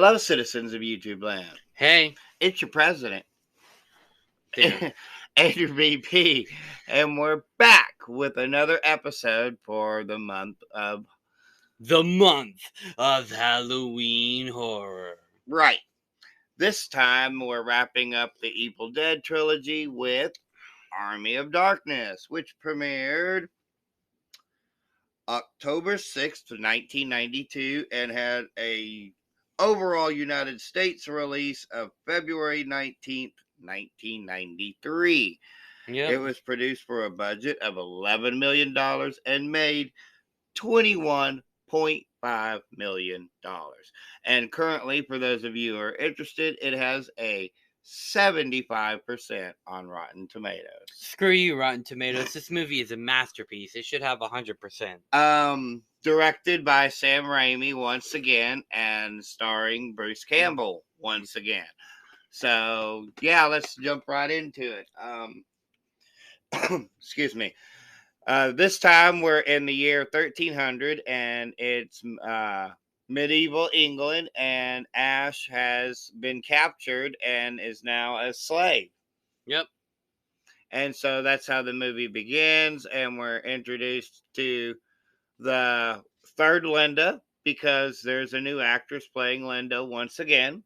Hello, citizens of YouTube land. Hey, It's your president, there. Andrew VP, and we're back with another episode for the month of... The month of Halloween horror. Right. This time, we're wrapping up the Evil Dead trilogy with Army of Darkness, which premiered October 6th, 1992, and had a overall United States release of February 19th, 1993. Yep. It was produced for a budget of $11 million and made $21.5 million. And currently, for those of you who are interested, it has a 75% on Rotten Tomatoes. Screw you, Rotten Tomatoes. This movie is a masterpiece. It should have 100%. Directed by Sam Raimi once again, and starring Bruce Campbell once again. So yeah, let's jump right into it. Excuse me. This time we're in the year 1300, and it's medieval England, and Ash has been captured and is now a slave. Yep. And so that's how the movie begins, and we're introduced to the third Linda, because there's a new actress playing Linda once again.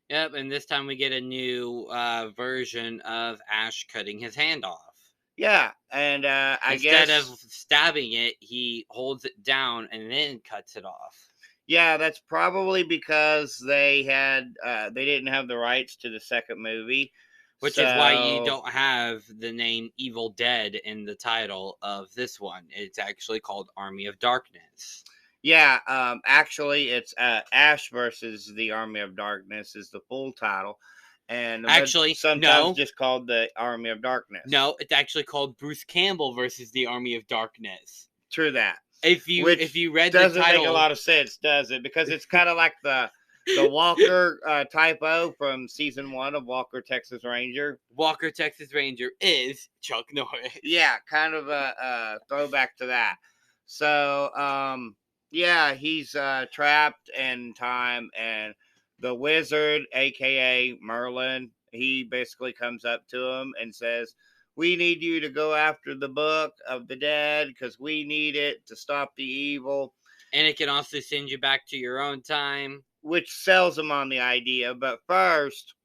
Yep, and this time we get a new version of Ash cutting his hand off. Yeah, and Instead of stabbing it, he holds it down and then cuts it off. Yeah, that's probably because they didn't have the rights to the second movie. Which is why you don't have the name Evil Dead in the title of this one. It's actually called Army of Darkness. Yeah, actually, it's Ash versus the Army of Darkness is the full title. And actually, sometimes just called the Army of Darkness. No, it's actually called Bruce Campbell versus the Army of Darkness. True that. If you read the title, doesn't make a lot of sense, does it? Because it's kind of like the Walker typo from season 1 of Walker, Texas Ranger. Walker, Texas Ranger is Chuck Norris. Yeah, kind of a throwback to that. So, yeah, he's trapped in time, and the wizard, a.k.a. Merlin, he basically comes up to him and says, "We need you to go after the Book of the Dead because we need it to stop the evil. And it can also send you back to your own time." Which sells him on the idea. But first,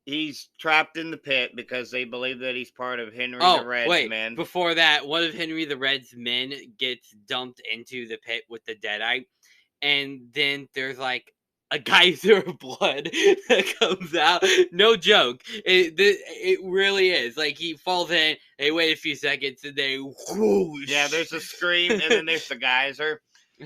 he's trapped in the pit because they believe that he's part of Henry the Red's men. Before that, one of Henry the Red's men gets dumped into the pit with the Deadite. And then there's like a geyser of blood that comes out. No joke. It really is. Like, he falls in, they wait a few seconds, and they whoosh. Yeah, there's a scream, and then there's the geyser.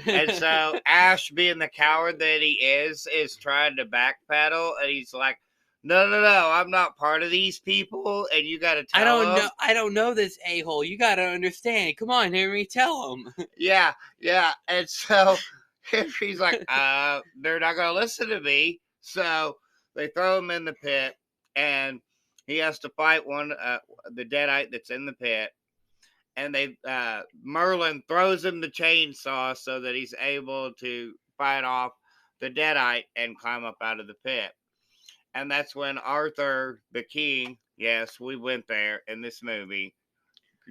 And so Ash, being the coward that he is trying to backpedal, and he's like, No, I'm not part of these people, and you gotta tell them. I don't know this a-hole. You gotta understand. Come on, Henry, tell him. Yeah, and so Henry's like, they're not gonna listen to me, so they throw him in the pit, and he has to fight the Deadite that's in the pit, and Merlin throws him the chainsaw so that he's able to fight off the Deadite and climb up out of the pit. And that's when Arthur the King, yes, we went there in this movie.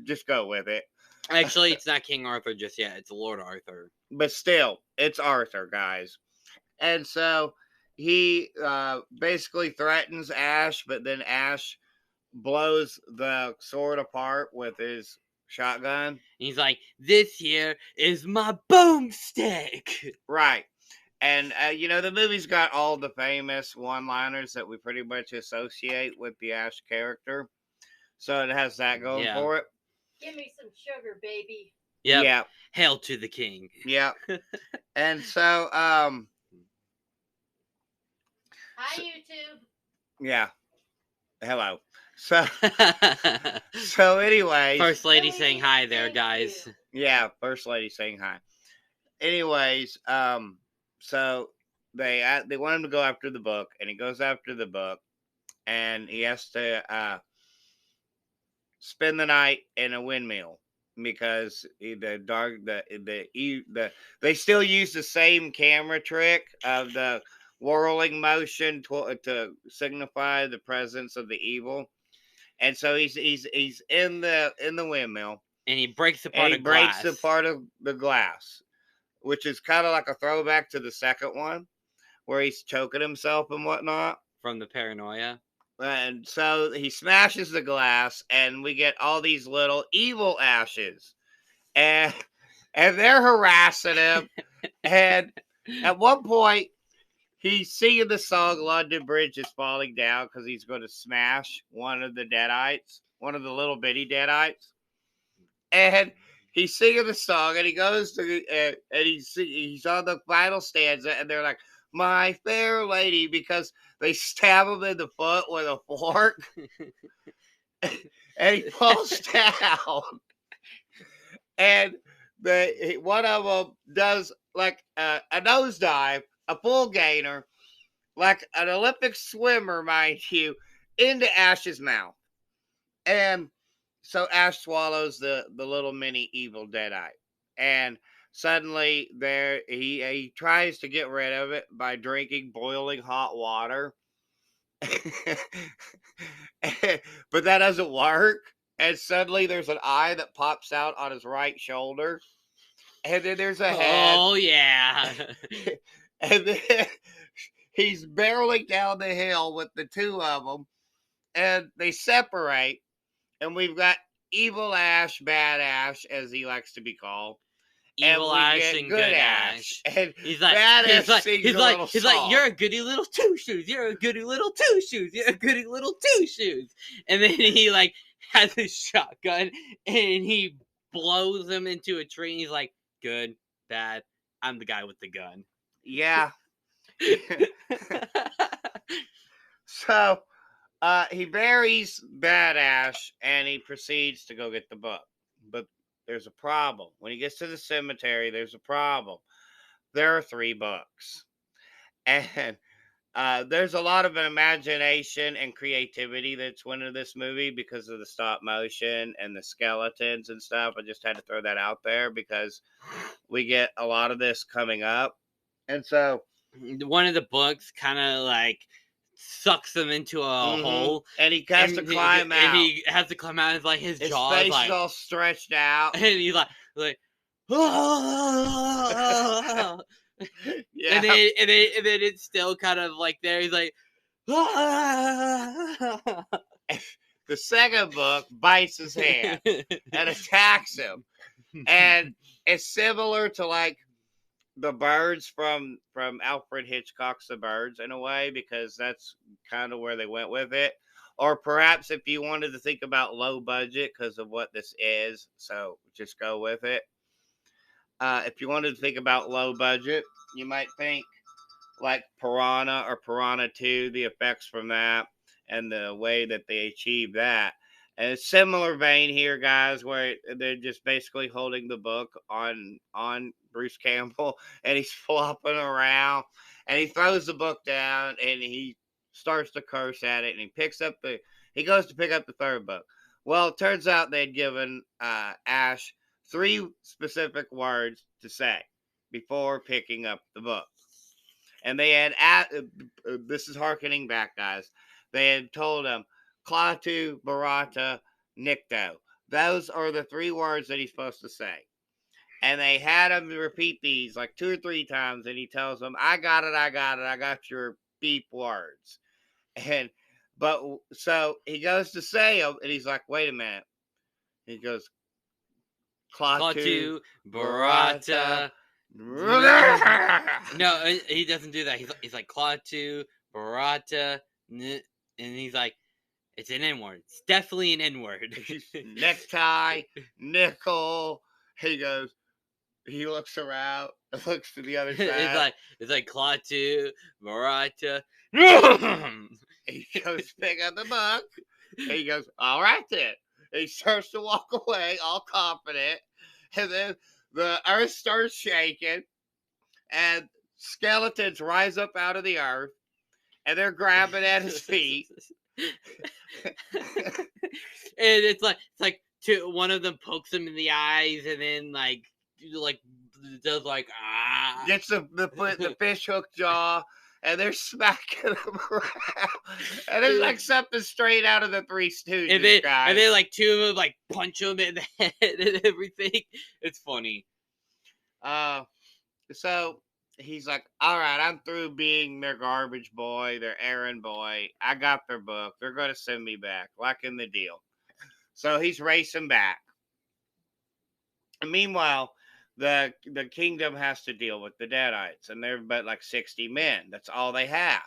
Just go with it. Actually, it's not King Arthur just yet. It's Lord Arthur. But still, it's Arthur, guys. And so he basically threatens Ash, but then Ash blows the sword apart with his shotgun. He's like, "This here is my boomstick." Right. And, the movie's got all the famous one-liners that we pretty much associate with the Ash character. So it has that going for it. Give me some sugar, baby. Yep. Yeah. Hail to the king. Yeah. And so, Hi, YouTube. Yeah. Hello. So anyways. First lady saying hi there, guys. Yeah, first lady saying hi. Anyways, so they want him to go after the book, and he goes after the book, and he has to spend the night in a windmill. because they still use the same camera trick of the whirling motion to signify the presence of the evil. And so he's in the windmill, And he breaks and apart he a breaks glass apart of the glass, which is kind of like a throwback to the second one where he's choking himself and whatnot. from the paranoia. And so he smashes the glass, and we get all these little evil ashes, and they're harassing him. And at one point, he's singing the song "London Bridge is Falling Down" because he's going to smash one of the deadites, one of the little bitty deadites. And he's singing the song, and he goes to and he's on the final stanza, and they're like, "My fair lady," because they stab him in the foot with a fork, and he falls down. And one of them does like a nosedive, a full gainer, like an Olympic swimmer, mind you, into Ash's mouth. And so Ash swallows the little mini evil deadite, and suddenly he tries to get rid of it by drinking boiling hot water, but that doesn't work. And suddenly there's an eye that pops out on his right shoulder, and then there's a head. Oh yeah. And then he's barreling down the hill with the two of them, and they separate. And we've got Evil Ash, Bad Ash, as he likes to be called. Evil and we Ash get and Good Ash. And He's like, Bad Ash he's like, sings he's a like, little he's song. like, you're a goody little two shoes. You're a goody little two shoes. You're a goody little two shoes. And then he like has his shotgun and he blows him into a tree. And he's like, good, bad. I'm the guy with the gun. Yeah. So he buries Bad Ash and he proceeds to go get the book. But there's a problem. When he gets to the cemetery, there's a problem. There are 3 books. And there's a lot of imagination and creativity that's went into this movie because of the stop motion and the skeletons and stuff. I just had to throw that out there because we get a lot of this coming up. And so one of the books kind of like sucks him into a hole, and he has to climb out. And he has to climb out. And like his jaw face is like is all stretched out, and he's like, yeah. And then it's still kind of like there. He's like, the second book bites his hand and attacks him, and it's similar to like the birds from Alfred Hitchcock's The Birds in a way, because that's kind of where they went with it. Or perhaps if you wanted to think about low budget because of what this is, so just go with it. If you wanted to think about low budget, you might think like Piranha or Piranha 2, the effects from that and the way that they achieve that. And it's similar vein here, guys, where they're just basically holding the book on Bruce Campbell, and he's flopping around, and he throws the book down, and he starts to curse at it, and he goes to pick up the third book. Well, it turns out they'd given Ash 3 specific words to say before picking up the book. And they had, this is harkening back, guys. They had told him, Klaatu, Barata, Nikto. Those are the 3 words that he's supposed to say. And they had him repeat these like 2 or 3 times. And he tells them, I got it. I got your beep words. So he goes to say them. And he's like, wait a minute. He goes, Klaatu, Barata. No, he doesn't do that. He's like Klaatu, Barata, and he's like, it's an N-word. It's definitely an N-word. Necktie, nickel. He goes. He looks around. Looks to the other side. It's like Klaatu, Barata. He goes pick up the book. And he goes, all right then. And he starts to walk away, all confident. And then the earth starts shaking, and skeletons rise up out of the earth, and they're grabbing at his feet. And it's like one of them pokes him in the eyes, and then like does like Gets the fish hook jaw, and they're smacking him around. And it's like something straight out of the Three Stooges, guys. and then like two of them like punch him in the head and everything. It's funny. So he's like, all right, I'm through being their garbage boy, their errand boy. I got their book. They're going to send me back, like in the deal. So he's racing back. And meanwhile, the kingdom has to deal with the Deadites, and they're but like 60 men. That's all they have.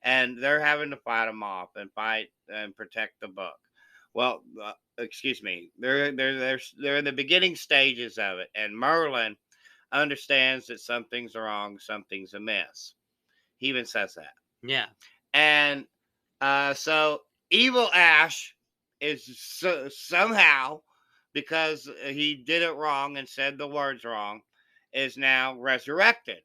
And they're having to fight them off and fight and protect the book. Well, excuse me. They're in the beginning stages of it, and Merlin understands that something's wrong, something's amiss. He even says that. Yeah. And so Evil Ash is somehow, because he did it wrong and said the words wrong, is now resurrected.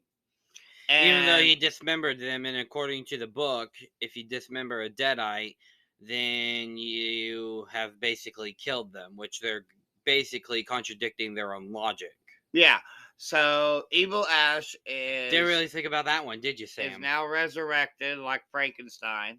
And even though he dismembered them, and according to the book, if you dismember a Deadite, then you have basically killed them, which they're basically contradicting their own logic. Yeah. So Evil Ash is Didn't really think about that one, did you, is Sam? now resurrected like Frankenstein,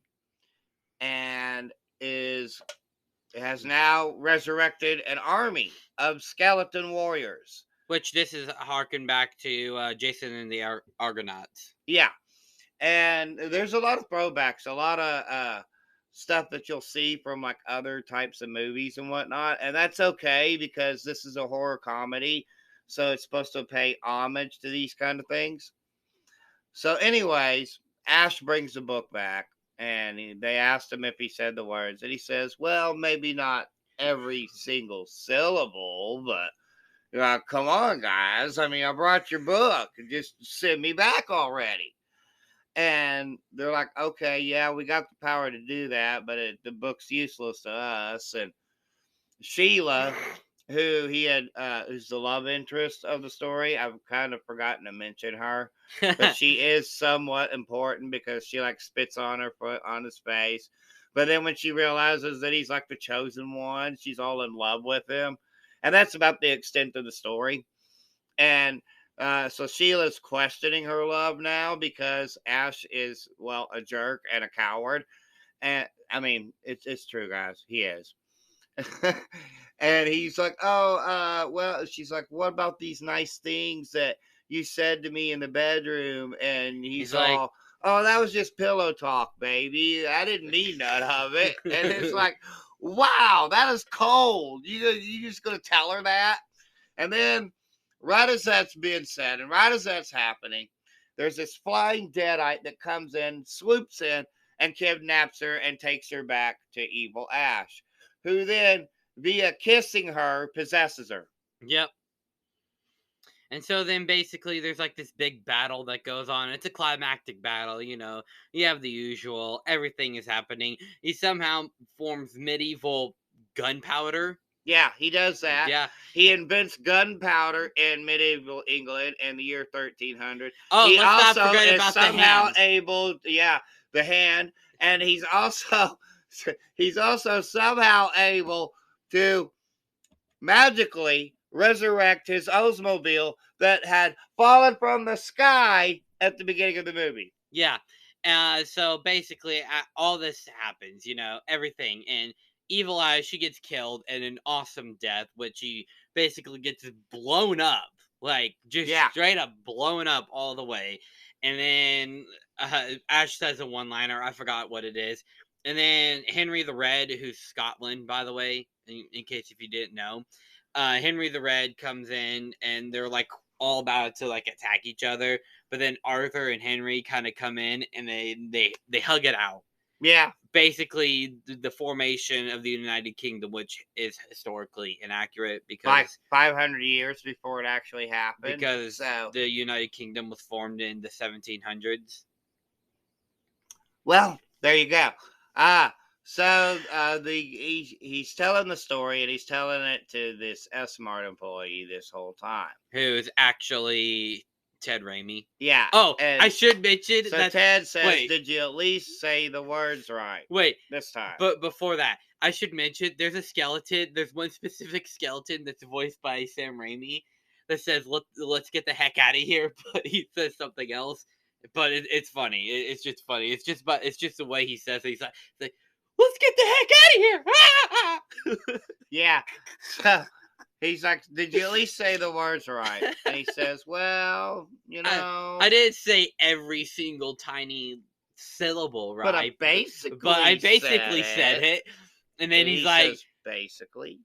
and has now resurrected an army of skeleton warriors. Which this is harken back to Jason and the Argonauts. Yeah. And there's a lot of throwbacks, a lot of stuff that you'll see from like other types of movies and whatnot. And that's okay, because this is a horror comedy. So it's supposed to pay homage to these kind of things. So anyways, Ash brings the book back, and they asked him if he said the words. And he says, well, maybe not every single syllable, but come on, guys. I mean, I brought your book. Just send me back already. And they're like, okay, yeah, we got the power to do that, but the book's useless to us. And Sheila, who he had, who's the love interest of the story, I've kind of forgotten to mention her, but she is somewhat important because she like spits on her foot on his face. But then when she realizes that he's like the chosen one, she's all in love with him. And that's about the extent of the story. And so Sheila's questioning her love now because Ash is, well, a jerk and a coward. And I mean, it's true, guys. He is. And he's like, oh, well, she's like, what about these nice things that you said to me in the bedroom? And he's like, all, oh, that was just pillow talk, baby. I didn't mean none of it. And it's like, wow, that is cold. You just gonna tell her that? And then, right as that's being said, and right as that's happening, there's this flying deadite that comes in, swoops in, and kidnaps her and takes her back to Evil Ash, who then, via kissing her, possesses her. Yep. And so then basically there's like this big battle that goes on. It's a climactic battle, you know. You have the usual. Everything is happening. He somehow forms medieval gunpowder. Yeah, he does that. Yeah. He invents gunpowder in medieval England in the year 1300. Oh, he let's also not forget is about somehow the hand. able, the hand, and he's also somehow able to magically resurrect his Oldsmobile that had fallen from the sky at the beginning of the movie. Yeah. So basically, all this happens, you know, everything. And Evil Eye, she gets killed in an awesome death, which she basically gets blown up. Like, just straight up blown up all the way. And then Ash says a one-liner. I forgot what it is. And then Henry the Red, who's Scotland, by the way, in case if you didn't know. Henry the Red comes in, and they're like all about to like attack each other, but then Arthur and Henry kind of come in and they hug it out. Yeah, basically the formation of the United Kingdom, which is historically inaccurate because 500 years before it actually happened. Because the United Kingdom was formed in the 1700s. Well, there you go. So he's telling the story, and he's telling it to this S-Mart employee this whole time, who's actually Ted Raimi. Yeah. Oh, I should mention that Ted says, "Did you at least say the words right?" Wait, this time. But before that, I should mention there's a skeleton. There's one specific skeleton that's voiced by Sam Raimi that says let's get the heck out of here, but he says something else. But it's funny. It's just funny. It's just the way he says it. He's like let's get the heck out of here. Yeah. So he's like, did you at least say the words right? And he says, well, you know. I didn't say every single tiny syllable right. But I basically said it. And then he's he like, says, basically.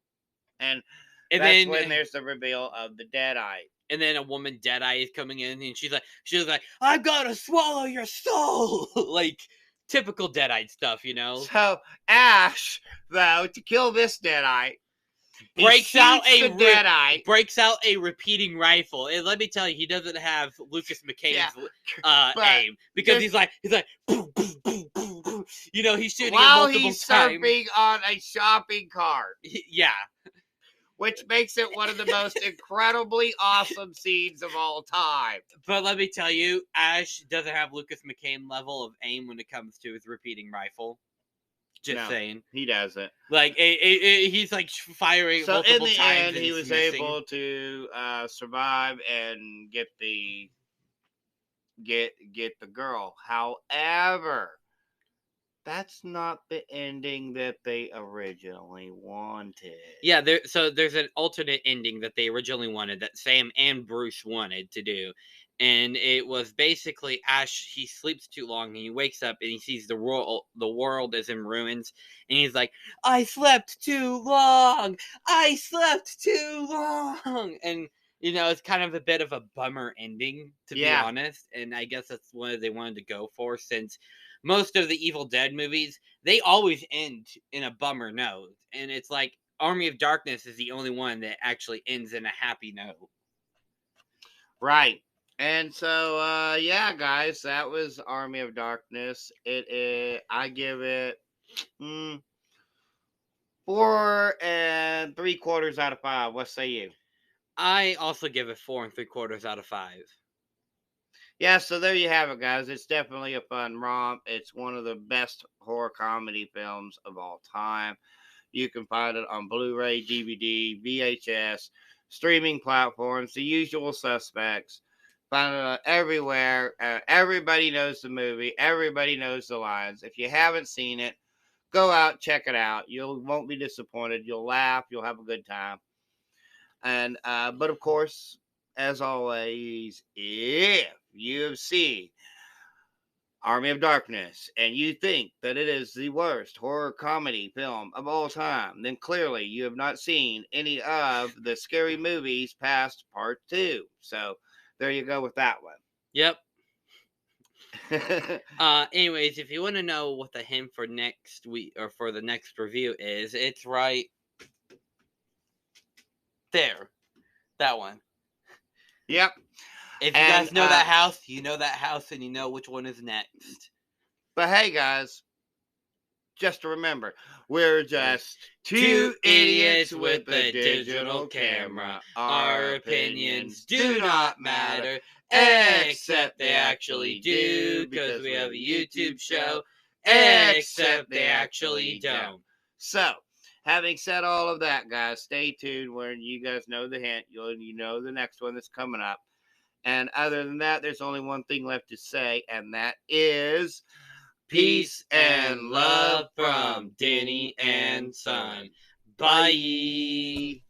And and that's then when there's the reveal of the Deadite. and then a woman Deadeye is coming in, and she's like, I'm gonna swallow your soul, like typical Deadeye stuff, you know. So Ash, though, to kill this Deadite, Breaks out Deadite. a repeating rifle, and let me tell you, he doesn't have Lucas McCain's but aim because he's like, boom, boom, boom, boom, boom. You know, he's shooting while it multiple he's times. surfing on a shopping cart, Yeah, which makes it one of the most incredibly awesome scenes of all time. but let me tell you, Ash doesn't have Lucas McCain level of aim when it comes to his repeating rifle. Just saying. He doesn't. Like, he's like firing So multiple in the times. end, he was able to survive and get the girl. However, that's not the ending that they originally wanted. Yeah, there's an alternate ending that they originally wanted that Sam and Bruce wanted to do. And it was basically Ash, he sleeps too long and he wakes up and he sees the world is in ruins, and he's like, I slept too long. And you know, it's kind of a bit of a bummer ending, to be honest. And I guess that's what they wanted to go for, since most of the Evil Dead movies, they always end in a bummer note. And it's like Army of Darkness is the only one that actually ends in a happy note. Right. And so, yeah, guys, that was Army of Darkness. I give it 4 3/4 out of 5. What say you? I also give it 4 3/4 out of 5. Yeah, so there you have it, guys. It's definitely a fun romp. It's one of the best horror comedy films of all time. You can find it on Blu-ray, DVD, VHS, streaming platforms, the usual suspects. Find it everywhere. Everybody knows the movie. Everybody knows the lines. If you haven't seen it, go out, check it out. You won't be disappointed. You'll laugh. You'll have a good time. And but of course, as always, if you have seen Army of Darkness and you think that it is the worst horror comedy film of all time, then clearly you have not seen any of the Scary Movies past Part 2. So there you go with that one. Yep. Anyways, if you want to know what the hint for next week or for the next review is, it's right there. That one. Yep. If you guys know that house, you know that house, and you know which one is next. But hey, guys, just to remember, we're just two idiots with a digital camera. Our opinions do not matter, except they actually do, because we have a YouTube show, except they actually don't. So, having said all of that, guys, stay tuned when you guys know the hint. You know the next one that's coming up. And other than that, there's only one thing left to say, and that is peace and love from Denny and Son. Bye.